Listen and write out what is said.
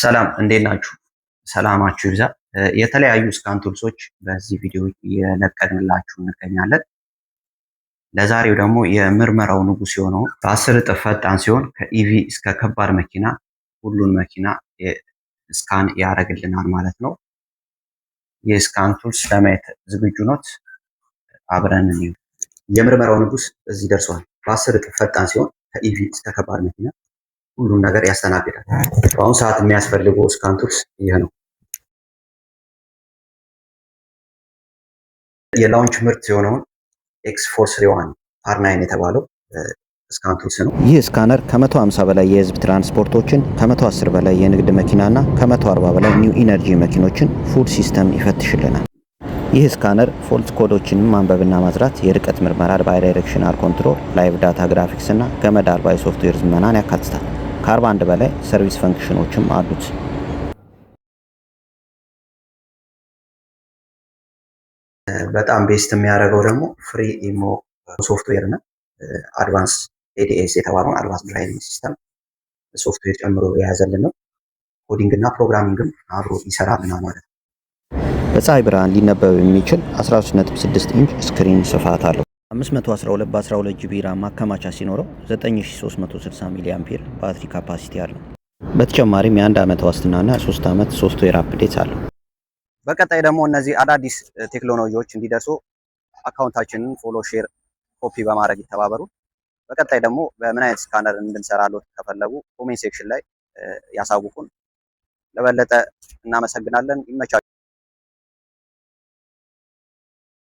ሰላም እንዴት ናችሁ? ሰላማችሁ ይብዛ። የተለያዩ ስካን ቱልሶች በዚህ ቪዲዮ እየለቀቅንላችሁ እንገኛለን። ለዛሬው ደግሞ የምርመራው ንጉስ የሆነው በ10 እጥፍ ፈጣን ሲሆን ከኢቪ እስከ ከባድ መኪና ሁሉን መኪና ስካን ያደርግልናል ማለት ነው። የስካን ቱልስ ለማየት ዝግጁ ኖት? አብረን እንየው። የምርመራው ንጉስ እዚህ ደርሷል። በ10 እጥፍ ፈጣን ሲሆን ከኢቪ እስከ ከባድ መኪና ሁሉን ነገር ያስተናግዳል። በአሁኑ ሰዓት የሚያስፈልገው ስካን ቱልስ ይህ ነው። የላውንች ምርት የሆነውን X431 R9 የተባለው ስካን ቱልስ ነው። ይህ ስካነር ከ150 በላይ የህዝብ ትራንስፖርቶችን፣ ከ110 በላይ የንግድ መኪናና ከ140 በላይ ኒው ኢነርጂ መኪኖችን ፉል ሲስተም ይፈትሽልናል። ይህ ስካነር ፎልት ኮዶችን ማንበብና ማዝራት፣ የርቀት ምርመራ፣ ባይዳይሬክሽናል ኮንትሮል፣ ላይቭ ዳታ ግራፊክስ እና ገመድ አልባ የሶፍትዌር ዝመናን ያካትታል። ከ41 በላይ ሰርቪስ ፈንክሽኖችም አሉት። በጣም ቤስት የሚያደርገው ደግሞ ፍሪ ኢሞ ሶፍትዌር እና አድቫንስ ኤዲኤስ የተባለውን አድቫንስ ድራይቪንግ ሲስተም ሶፍትዌር ጨምሮ የያዘልን ነው። ኮዲንግ እና ፕሮግራሚንግም አብሮ ይሰራልና ማለት ነው። በፀሐይ ብርሃን ሊነበብ የሚችል 13.6 ኢንች ስክሪን ስፋት አለው። 512 በ12 ጂቢ ራም ማከማቻ ሲኖረው 9360 ሚሊ አምፔር ባትሪ ካፓሲቲ አለው። በተጨማሪም የ1 ዓመት ዋስትናና 3 ዓመት ሶፍትዌር አፕዴት አለው። በቀጣይ ደግሞ እነዚህ አዳዲስ ቴክኖሎጂዎች እንዲደርሱ አካውንታችንን ፎሎ፣ ሼር፣ ኮፒ በማድረግ ይተባበሩ። በቀጣይ ደግሞ በምን አይነት ስካነር እንድንሰራሎት ከፈለጉ ኮሜንት ሴክሽን ላይ ያሳውቁን። ለበለጠ እናመሰግናለን። ይመቻችሁ።